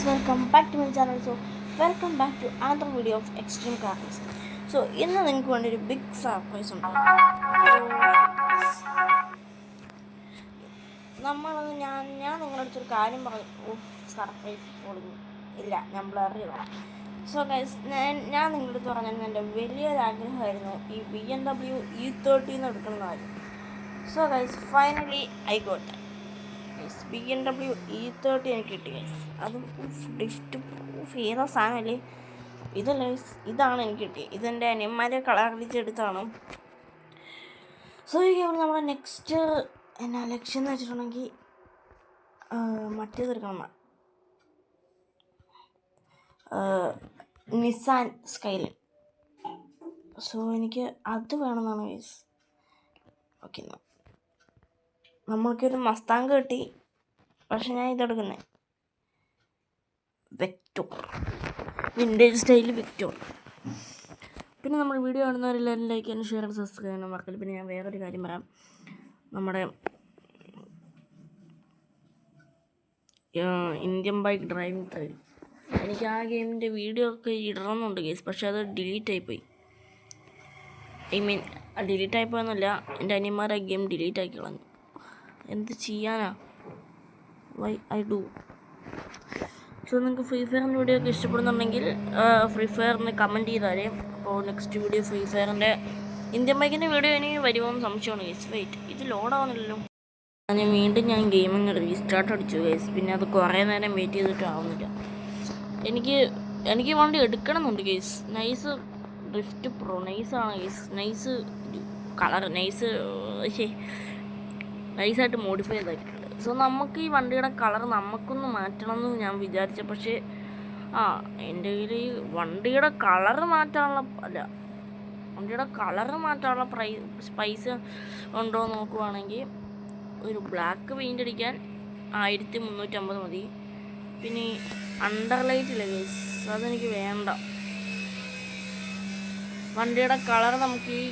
welcome back to my channel. Welcome back to another video of Extreme Cars. ഇന്ന് നിങ്ങൾക്ക് വേണ്ടി ഒരു big surprise ഉണ്ട്. ഞാൻ നിങ്ങളുടെ അടുത്തൊരു കാര്യം പറഞ്ഞു. സർപ്രൈസ് ഇല്ല, ഞാൻ ബ്ലർ ചെയ്തതാണ്. ഗൈസ്, ഞാൻ നിങ്ങളുടെ അടുത്ത് പറഞ്ഞത് എൻ്റെ വലിയൊരു ആഗ്രഹമായിരുന്നു ഈ BMW E30 എടുക്കുന്ന കാര്യം. Guys, finally I got BMW E30 എനിക്ക് കിട്ടി ഗൈസ്. അതും ഡിഫ്റ്റ് പ്രൂഫ് ഏതാ സാധനമല്ലേ ഇതല്ല ഗൈസ്, ഇതാണ് എനിക്ക് കിട്ടിയത്. ഇതെൻ്റെ അനിയന്മാരെ കളറിച്ചെടുത്താണ്. ഇവിടെ നമ്മുടെ നെക്സ്റ്റ് എന്നാ ലക്ഷ്യം എന്ന് വെച്ചിട്ടുണ്ടെങ്കിൽ മറ്റേതെടുക്കണം, നിസാൻ സ്കൈലൈൻ. എനിക്ക് അത് വേണമെന്നാണ് ഗൈസ്. ഓക്കെ, നമ്മൾക്കൊരു മസ്താങ്ക് കിട്ടി, പക്ഷെ ഞാൻ ഇതെടുക്കുന്നത് വെക്ടോർ, വിൻറ്റേജ് സ്റ്റൈൽ വെക്ടോർ. പിന്നെ നമ്മൾ വീഡിയോ കാണുന്നവരെല്ലാവരും ലൈക്ക് ചെയ്യാനും ഷെയർ ചെയ്യാനും സബ്സ്ക്രൈബ് ചെയ്യാനും മറക്കില്ല. പിന്നെ ഞാൻ വേറൊരു കാര്യം പറയാം, നമ്മുടെ ഇന്ത്യൻ ബൈക്ക് ഡ്രൈവിംഗ് ത്രിൽ, എനിക്ക് ആ ഗെയിമിൻ്റെ വീഡിയോ ഒക്കെ ഇടണമെന്നുണ്ട് ഗേസ്, പക്ഷെ അത് ഡിലീറ്റ് ആയിപ്പോയി. ഡിലീറ്റ് ആയിപ്പോയെന്നല്ല, എൻ്റെ അനിയന്മാർ ആ ഗെയിം ഡിലീറ്റ് ആക്കി കളഞ്ഞു. എന്ത് ചെയ്യാനാ, വൈ ഐ ഡു. നിങ്ങൾക്ക് ഫ്രീ ഫയറിൻ്റെ വീഡിയോ ഒക്കെ ഇഷ്ടപ്പെടുന്നുണ്ടെങ്കിൽ ഫ്രീ ഫയറിന് കമൻറ്റ് ചെയ്താലേ. അപ്പോൾ നെക്സ്റ്റ് വീഡിയോ ഫ്രീ ഫയറിൻ്റെ ഇന്ത്യൻ ബൈക്കിൻ്റെ വീഡിയോ ഇനി വരുമോയെന്ന് സംശയമാണ് ഗൈസ്. വെയിറ്റ്, ഇത് ലോഡാവുന്നില്ലല്ലോ. ഞാൻ ഗെയിം അങ്ങ് റീസ്റ്റാർട്ട് അടിച്ചു ഗൈസ്. പിന്നെ അത് കുറേ നേരം വെയിറ്റ് ചെയ്തിട്ട് ആവുന്നില്ല. എനിക്ക് വണ്ടി എടുക്കണമെന്നുണ്ട് ഗൈസ്. നൈസ് ഡ്രിഫ്റ്റ് പ്രോ, നൈസാണ് ഗൈസ്. നൈസ് കളർ, നൈസായിട്ട് മോഡിഫൈ ചെയ്തായിട്ടുണ്ട്. നമുക്ക് ഈ വണ്ടിയുടെ കളർ നമുക്കൊന്ന് മാറ്റണമെന്ന് ഞാൻ വിചാരിച്ച, പക്ഷേ എൻ്റെ കയ്യിൽ ഈ വണ്ടിയുടെ കളറ് മാറ്റാനുള്ള പൈസ ഉണ്ടോ എന്ന് നോക്കുവാണെങ്കിൽ ഒരു ബ്ലാക്ക് പെയിൻ്റ് അടിക്കാൻ 1350 മതി. പിന്നെ ഈ അണ്ടർലൈറ്റില്ല ഗൈസ്, അതെനിക്ക് വേണ്ട. വണ്ടിയുടെ കളർ നമുക്ക് ഈ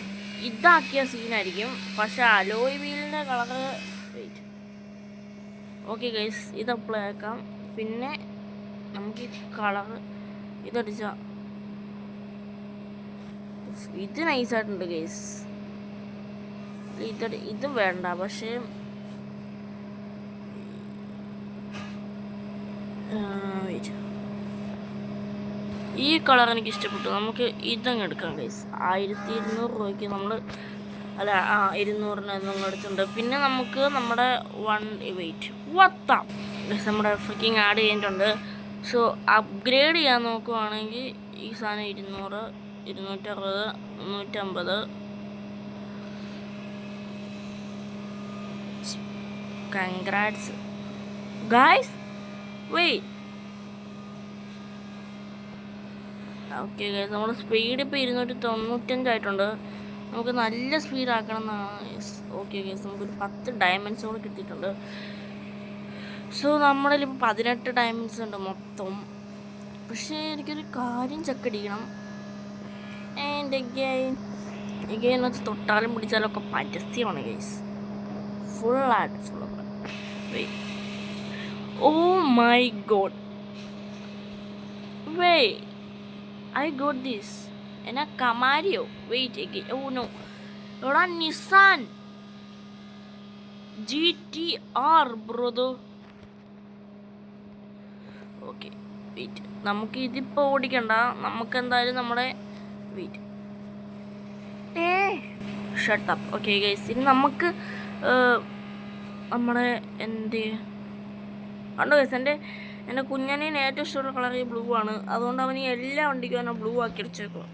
ഇതാക്കിയ സീനായിരിക്കും, പക്ഷെ അലോയ് വീലിൻ്റെ കളറ് വെയിറ്റ്. ഓക്കെ ഗൈസ്, ഇത് അപ്ലൈ ആക്കാം. പിന്നെ നമുക്ക് ഈ കളറ് ഇതടിച്ച ഇത് നൈസായിട്ടുണ്ട് ഗൈസ്. ഇത് വേണ്ട, പക്ഷേ ഈ കളർ എനിക്ക് ഇഷ്ടപ്പെട്ടു. നമുക്ക് ഇതങ്ങ് എടുക്കാം ഗൈസ്. 1200 രൂപയ്ക്ക് നമ്മൾ 200 നമ്മൾ എടുത്തിട്ടുണ്ട്. പിന്നെ നമുക്ക് നമ്മുടെ നമ്മുടെ ഫ്രിക്കിങ് ആഡ് ചെയ്തിട്ടുണ്ട്. അപ്ഗ്രേഡ് ചെയ്യാൻ നോക്കുവാണെങ്കിൽ ഈ സാധനം 200, 260, 350. Congrats guys. Wait, okay guys, നമ്മുടെ സ്പീഡ് ഇപ്പോൾ 295 ആയിട്ടുണ്ട്. നമുക്ക് നല്ല സ്പീഡ് ആക്കണം എന്നാണ്. ഓക്കെ ഗൈസ്, നമുക്കൊരു 10 ഡയമണ്ട്സ് കൂടെ കിട്ടിയിട്ടുണ്ട്. നമ്മളിലിപ്പോൾ 18 ഡയമണ്ട്സ് ഉണ്ട് മൊത്തം. പക്ഷേ എനിക്കൊരു കാര്യം ചെക്കടിക്കണം. എൻ്റെ ഗെയിനകത്ത് തൊട്ടാലും പിടിച്ചാലൊക്കെ പരസ്യമാണ് ഗൈസ്. ഫുള്ളായിട്ട് oh my god, I got this. എന്നാ കമാരിയോ? വെയിറ്റ്, ഓ നോ, എടാ Nissan GTR brother. Okay wait, നമുക്ക് ഇതിപ്പോൾ ഓടിക്കണ്ട. നമുക്ക് എന്തായാലും നമ്മുടെ ഷട്ടപ്പ്. ഓക്കെ ഗൈസ്, ഇനി നമുക്ക് നമ്മുടെ കണ്ടോ ഗൈസ്, എൻ്റെ കുഞ്ഞനേന് ഏറ്റവും ഇഷ്ടമുള്ള കളർ ഈ ബ്ലൂ ആണ്. അതുകൊണ്ട് അവന് എല്ലാ വണ്ടിക്കും അവനെ ബ്ലൂ ആക്കി അടിച്ചേക്കുക.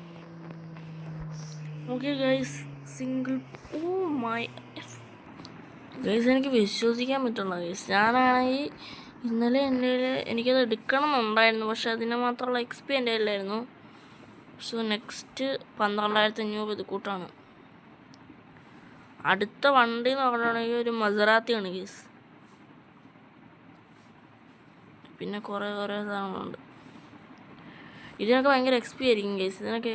Okay guys, single. Oh my guys, എനിക്ക് വിശ്വസിക്കാൻ പറ്റുള്ള ഗൈസ്. ഞാനാണെങ്കിൽ ഇന്നലെ എനിക്കത് എടുക്കണം എന്നുണ്ടായിരുന്നു, പക്ഷെ അതിന് മാത്രമുള്ള XP എൻ്റെ കയ്യിലായിരുന്നു. നെക്സ്റ്റ് 12,500 ഇത് കൂട്ടാണ്. അടുത്ത വണ്ടി എന്ന് പറഞ്ഞിട്ടുണ്ടെങ്കിൽ ഒരു മസറാത്തിയാണ് ഗൈസ്. പിന്നെ കുറേ സാധനങ്ങളുണ്ട്. ഇതിനൊക്കെ ഭയങ്കര XP ആയിരിക്കും ഗൈസ്. ഇതിനൊക്കെ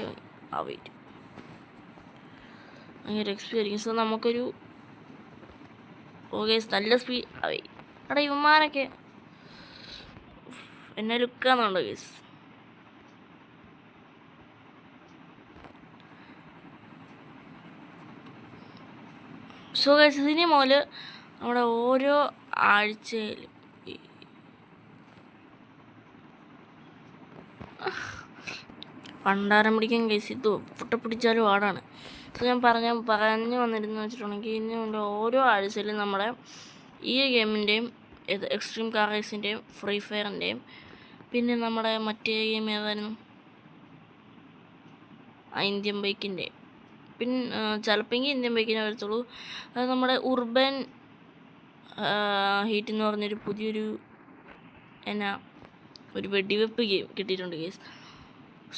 ഭയങ്കര XP ആയിരിക്കും. നമുക്കൊരു ഗൈസ് നല്ല സ്പീഡ്. എടാ ഇവന്മാരൊക്കെ എന്നെ ലുക്കാന്നുണ്ടോ ഗൈസ്? സോ ഗൈസ് ഇതിന് മുതൽ നമ്മുടെ ഓരോ ആഴ്ചയിലും പണ്ടാരം പിടിക്കാൻ ഗൈസ് ഇത് പൊട്ടപ്പിടിച്ചാലും പാടാണ്. സോ ഞാൻ പറഞ്ഞു വന്നിരുന്നു വെച്ചിട്ടുണ്ടെങ്കിൽ ഇനി ഓരോ ആഴ്ചയിലും നമ്മുടെ ഈ ഗെയിമിൻ്റെയും എക്സ്ട്രീം കാർ റേസിൻ്റെയും ഫ്രീ ഫയറിൻ്റെയും പിന്നെ നമ്മുടെ മറ്റേ ഗെയിം ഏതായിരുന്നു ഇന്ത്യൻ ബൈക്കിൻ്റെ പിന്നെ ചിലപ്പോൾ ഇന്ത്യൻ ബൈക്കിനെ വരത്തുള്ളൂ. അത് നമ്മുടെ ഉർബൻ ഹീറ്റ് എന്ന് പറഞ്ഞൊരു പുതിയൊരു ഒരു വെടിവെപ്പ് ഗെയിം കിട്ടിയിട്ടുണ്ട് ഗൈസ്.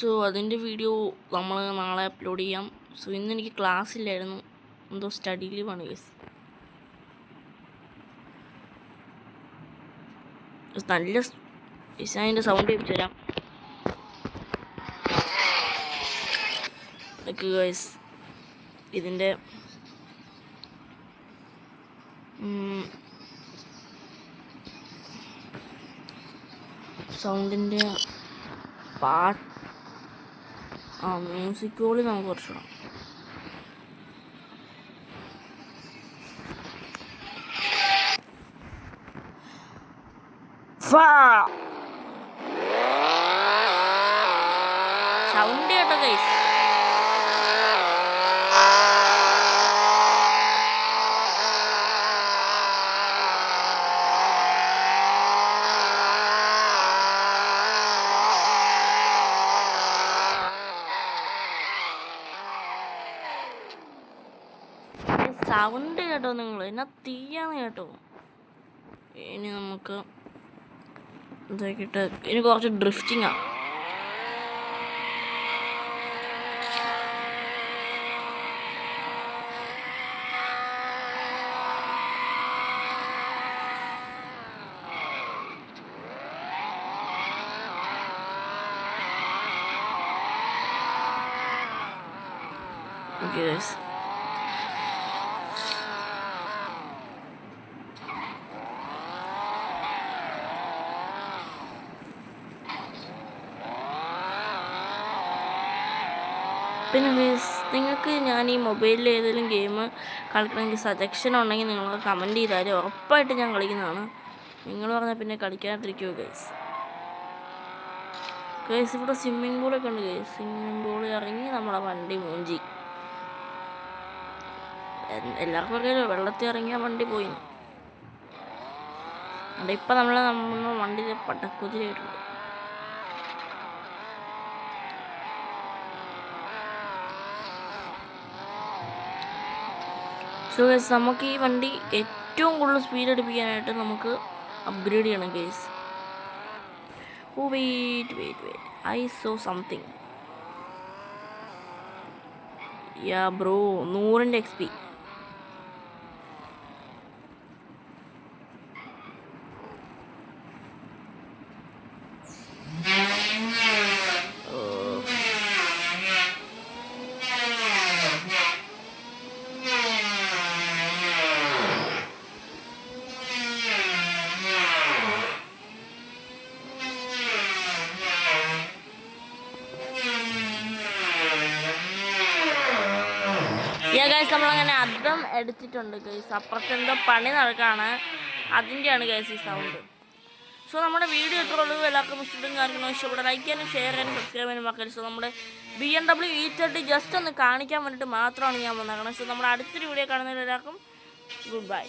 സോ അതിൻ്റെ വീഡിയോ നമ്മൾ നാളെ അപ്ലോഡ് ചെയ്യാം. സോ ഇന്ന് എനിക്ക് ക്ലാസ് ഇല്ലായിരുന്നു, എന്തോ സ്റ്റഡി ലീവാണ് ഗൈസ്. നല്ല ഡിസൈനിൻ്റെ സൗണ്ട് വെച്ച് തരാം ഗൈസ്. ഇതിൻ്റെ സൗണ്ടിൻ്റെ മ്യൂസിക് വോളി നമുക്ക് കുറച്ചിടാം. സൗണ്ട് കേട്ടോ ഗൈസ്. സൗണ്ട് കേട്ടോ നിങ്ങൾ, എന്നാ തീയാന്ന് കേട്ടോ. ഇനി നമുക്ക് ഇതാക്കിയിട്ട് ഇനി കുറച്ച് ഡ്രിഫ്റ്റിംഗ് ആണ്. Yes. പിന്നെ നിങ്ങൾക്ക് ഞാൻ ഈ മൊബൈലിൽ ഏതെങ്കിലും ഗെയിം കളിക്കണമെങ്കിൽ സജഷൻ ഉണ്ടെങ്കിൽ നിങ്ങൾ കമൻറ്റ് ചെയ്താൽ ഉറപ്പായിട്ട് ഞാൻ കളിക്കുന്നതാണ്. നിങ്ങൾ പറഞ്ഞാൽ പിന്നെ കളിക്കാണ്ടിരിക്കുമോ ഗൈസ്? ഗൈസ് ഇവിടെ സ്വിമ്മിംഗ് പൂളൊക്കെ ഉണ്ട് ഗൈസ്. സ്വിമ്മിംഗ് പൂളിൽ ഇറങ്ങി നമ്മളെ വണ്ടി മൂഞ്ചി. എല്ലാവർക്കും അറിയാലോ വെള്ളത്തിൽ ഇറങ്ങിയ വണ്ടി പോയി. അവിടെ ഇപ്പം നമ്മൾ വണ്ടിയിൽ പടക്കുതിരായിട്ടുണ്ട്. സോ ഗൈസ് നമുക്ക് ഈ വണ്ടി ഏറ്റവും കൂടുതൽ സ്പീഡ് അടുപ്പിക്കാനായിട്ട് നമുക്ക് അപ്ഗ്രേഡ് ചെയ്യണം guys. Oh wait I saw something. Yeah bro 100 XP. Guys നമ്മളങ്ങനെ അർത്ഥം എടുത്തിട്ടുണ്ട് ഗൈസ്. അപ്പുറത്തെന്തോ പണി നടക്കുകയാണ്, അതിൻ്റെയാണ് ഗൈസ് ഈ സൗണ്ട്. സോ നമ്മുടെ വീഡിയോ എത്ര ഉള്ളൂ, എല്ലാവർക്കും ഇഷ്ടപ്പെടും കാര്യങ്ങളും ഇഷ്ടപ്പെടുക, ലൈക്ക് ചെയ്യാനും ഷെയർ ചെയ്യാനും സബ്സ്ക്രൈബ് ചെയ്യാനും മക്കൾ. സോ നമ്മുടെ BMW E30 ജസ്റ്റ് ഒന്ന് കാണിക്കാൻ വേണ്ടിയിട്ട് മാത്രമാണ് ഞാൻ വന്നേക്കണം. സോ നമ്മുടെ അടുത്തൊരു വീഡിയോ കാണുന്നതിൽ എല്ലാവർക്കും ഗുഡ് ബൈ.